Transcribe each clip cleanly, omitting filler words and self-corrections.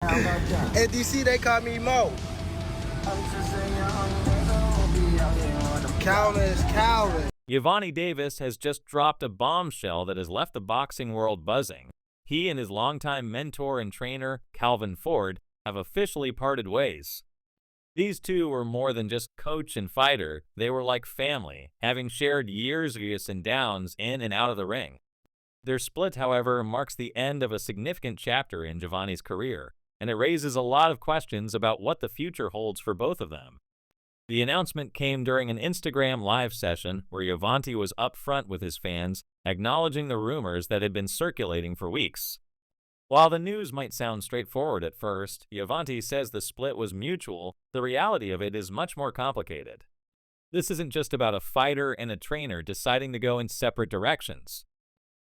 At DC, they call me Mo. Calvin is Calvin. Gervonta Davis has just dropped a bombshell that has left the boxing world buzzing. He and his longtime mentor and trainer, Calvin Ford, have officially parted ways. These two were more than just coach and fighter, they were like family, having shared years of ups and downs in and out of the ring. Their split, however, marks the end of a significant chapter in Gervonta's career, and it raises a lot of questions about what the future holds for both of them. The announcement came during an Instagram live session where Gervonta was upfront with his fans, acknowledging the rumors that had been circulating for weeks. While the news might sound straightforward at first, Gervonta says the split was mutual. The reality of it is much more complicated. This isn't just about a fighter and a trainer deciding to go in separate directions.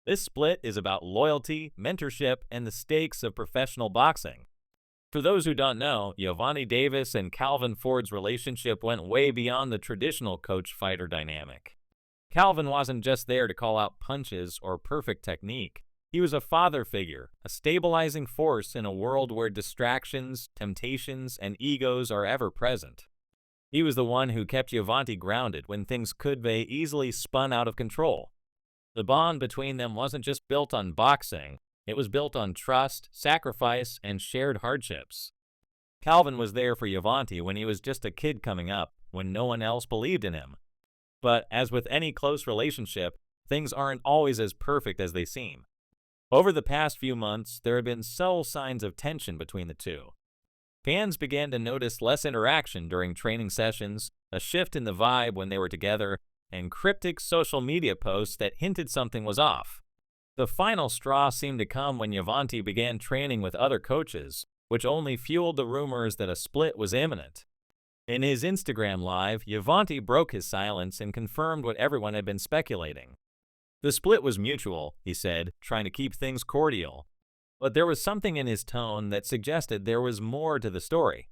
This split is about loyalty, mentorship, and the stakes of professional boxing. For those who don't know, Gervonta Davis and Calvin Ford's relationship went way beyond the traditional coach-fighter dynamic. Calvin wasn't just there to call out punches or perfect technique. He was a father figure, a stabilizing force in a world where distractions, temptations, and egos are ever present. He was the one who kept Gervonta grounded when things could be easily spun out of control. The bond between them wasn't just built on boxing. It was built on trust, sacrifice, and shared hardships. Calvin was there for Gervonta when he was just a kid coming up, when no one else believed in him. But as with any close relationship, things aren't always as perfect as they seem. Over the past few months, there have been subtle signs of tension between the two. Fans began to notice less interaction during training sessions, a shift in the vibe when they were together, and cryptic social media posts that hinted something was off. The final straw seemed to come when Gervonta began training with other coaches, which only fueled the rumors that a split was imminent. In his Instagram live, Gervonta broke his silence and confirmed what everyone had been speculating. The split was mutual, he said, trying to keep things cordial. But there was something in his tone that suggested there was more to the story.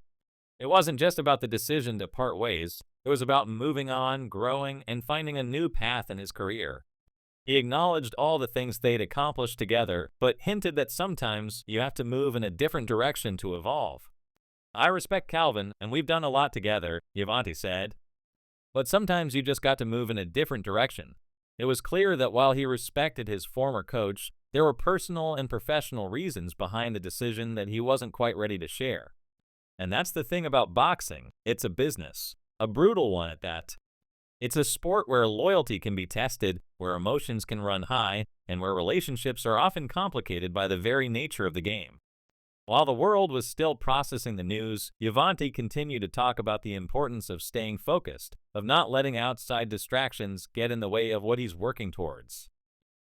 It wasn't just about the decision to part ways, it was about moving on, growing, and finding a new path in his career. He acknowledged all the things they'd accomplished together, but hinted that sometimes you have to move in a different direction to evolve. I respect Calvin, and we've done a lot together, Gervonta said. But sometimes you just got to move in a different direction. It was clear that while he respected his former coach, there were personal and professional reasons behind the decision that he wasn't quite ready to share. And that's the thing about boxing. It's a business, a brutal one at that. It's a sport where loyalty can be tested, where emotions can run high, and where relationships are often complicated by the very nature of the game. While the world was still processing the news, Gervonta continued to talk about the importance of staying focused, of not letting outside distractions get in the way of what he's working towards.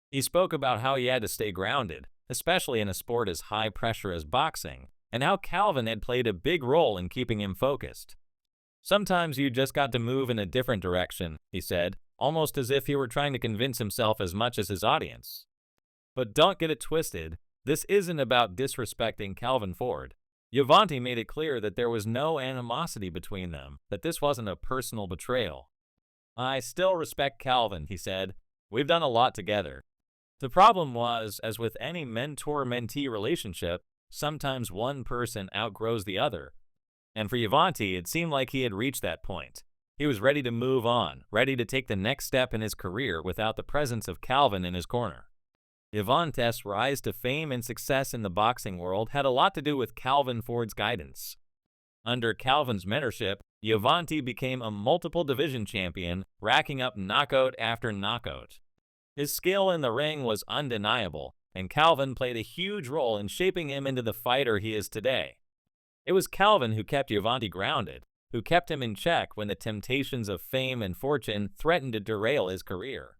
He spoke about how he had to stay grounded, especially in a sport as high pressure as boxing, and how Calvin had played a big role in keeping him focused. Sometimes you just got to move in a different direction, he said, almost as if he were trying to convince himself as much as his audience. But don't get it twisted, this isn't about disrespecting Calvin Ford. Gervonta made it clear that there was no animosity between them, that this wasn't a personal betrayal. I still respect Calvin, he said. We've done a lot together. The problem was, as with any mentor-mentee relationship, sometimes one person outgrows the other. And for Gervonta, it seemed like he had reached that point. He was ready to move on, ready to take the next step in his career without the presence of Calvin in his corner. Gervonta's rise to fame and success in the boxing world had a lot to do with Calvin Ford's guidance. Under Calvin's mentorship, Gervonta became a multiple division champion, racking up knockout after knockout. His skill in the ring was undeniable, and Calvin played a huge role in shaping him into the fighter he is today. It was Calvin who kept Gervonta grounded, who kept him in check when the temptations of fame and fortune threatened to derail his career.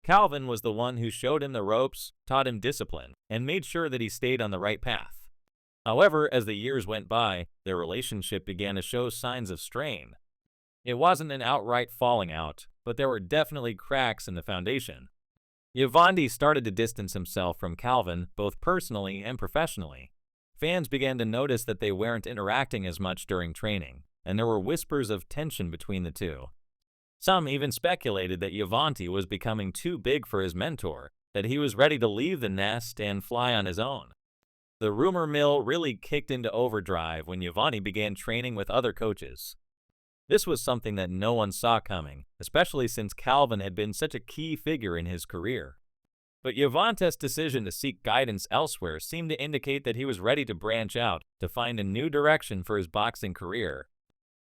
Calvin was the one who showed him the ropes, taught him discipline, and made sure that he stayed on the right path. However, as the years went by, their relationship began to show signs of strain. It wasn't an outright falling out, but there were definitely cracks in the foundation. Gervonta started to distance himself from Calvin, both personally and professionally. Fans began to notice that they weren't interacting as much during training, and there were whispers of tension between the two. Some even speculated that Gervonta was becoming too big for his mentor, that he was ready to leave the nest and fly on his own. The rumor mill really kicked into overdrive when Gervonta began training with other coaches. This was something that no one saw coming, especially since Calvin had been such a key figure in his career. But Gervonta's decision to seek guidance elsewhere seemed to indicate that he was ready to branch out, to find a new direction for his boxing career.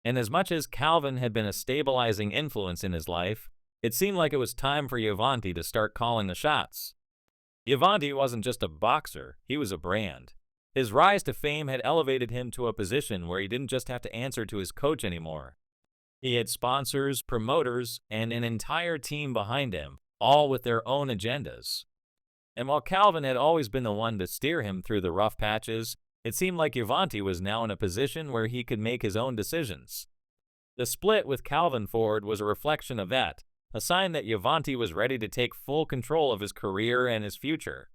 And as much as Calvin had been a stabilizing influence in his life, it seemed like it was time for Gervonta to start calling the shots. Gervonta wasn't just a boxer, he was a brand. His rise to fame had elevated him to a position where he didn't just have to answer to his coach anymore. He had sponsors, promoters, and an entire team behind him, all with their own agendas. And while Calvin had always been the one to steer him through the rough patches, it seemed like Gervonta was now in a position where he could make his own decisions. The split with Calvin Ford was a reflection of that, a sign that Gervonta was ready to take full control of his career and his future.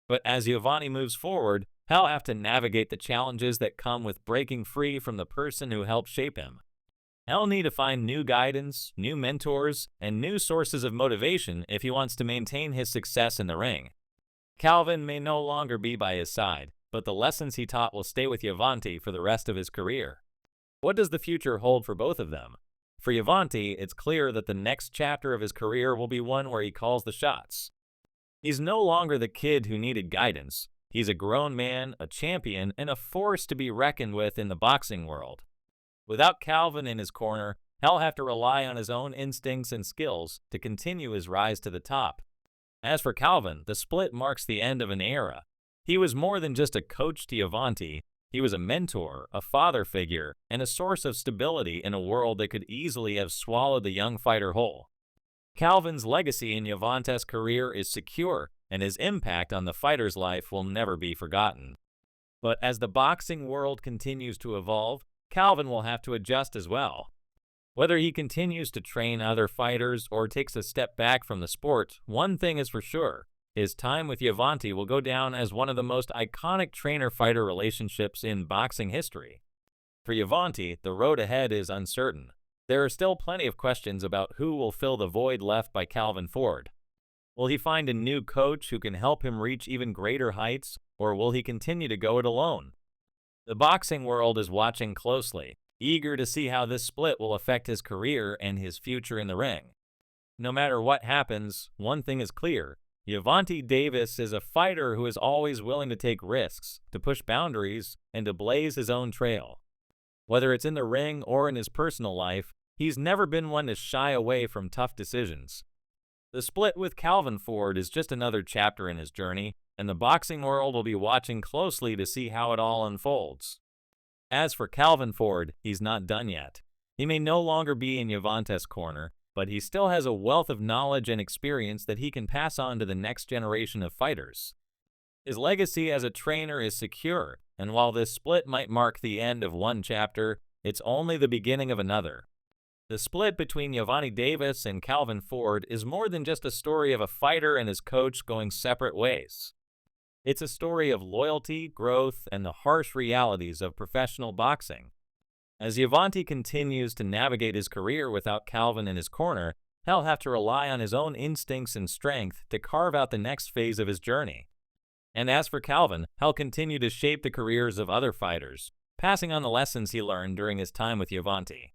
But as Gervonta moves forward, he'll have to navigate the challenges that come with breaking free from the person who helped shape him. He'll need to find new guidance, new mentors, and new sources of motivation if he wants to maintain his success in the ring. Calvin may no longer be by his side, but the lessons he taught will stay with Gervonta for the rest of his career. What does the future hold for both of them? For Gervonta, it's clear that the next chapter of his career will be one where he calls the shots. He's no longer the kid who needed guidance. He's a grown man, a champion, and a force to be reckoned with in the boxing world. Without Calvin in his corner, he'll have to rely on his own instincts and skills to continue his rise to the top. As for Calvin, the split marks the end of an era. He was more than just a coach to Gervonta. He was a mentor, a father figure, and a source of stability in a world that could easily have swallowed the young fighter whole. Calvin's legacy in Gervonta's career is secure, and his impact on the fighter's life will never be forgotten. But as the boxing world continues to evolve, Calvin will have to adjust as well. Whether he continues to train other fighters or takes a step back from the sport, one thing is for sure. His time with Gervonta will go down as one of the most iconic trainer-fighter relationships in boxing history. For Gervonta, the road ahead is uncertain. There are still plenty of questions about who will fill the void left by Calvin Ford. Will he find a new coach who can help him reach even greater heights, or will he continue to go it alone? The boxing world is watching closely, eager to see how this split will affect his career and his future in the ring. No matter what happens, one thing is clear. Gervonta Davis is a fighter who is always willing to take risks, to push boundaries, and to blaze his own trail. Whether it's in the ring or in his personal life, he's never been one to shy away from tough decisions. The split with Calvin Ford is just another chapter in his journey, and the boxing world will be watching closely to see how it all unfolds. As for Calvin Ford, he's not done yet. He may no longer be in Gervonta's corner, but he still has a wealth of knowledge and experience that he can pass on to the next generation of fighters. His legacy as a trainer is secure, and while this split might mark the end of one chapter, it's only the beginning of another. The split between Gervonta Davis and Calvin Ford is more than just a story of a fighter and his coach going separate ways. It's a story of loyalty, growth, and the harsh realities of professional boxing. As Gervonta continues to navigate his career without Calvin in his corner, he'll have to rely on his own instincts and strength to carve out the next phase of his journey. And as for Calvin, he'll continue to shape the careers of other fighters, passing on the lessons he learned during his time with Gervonta.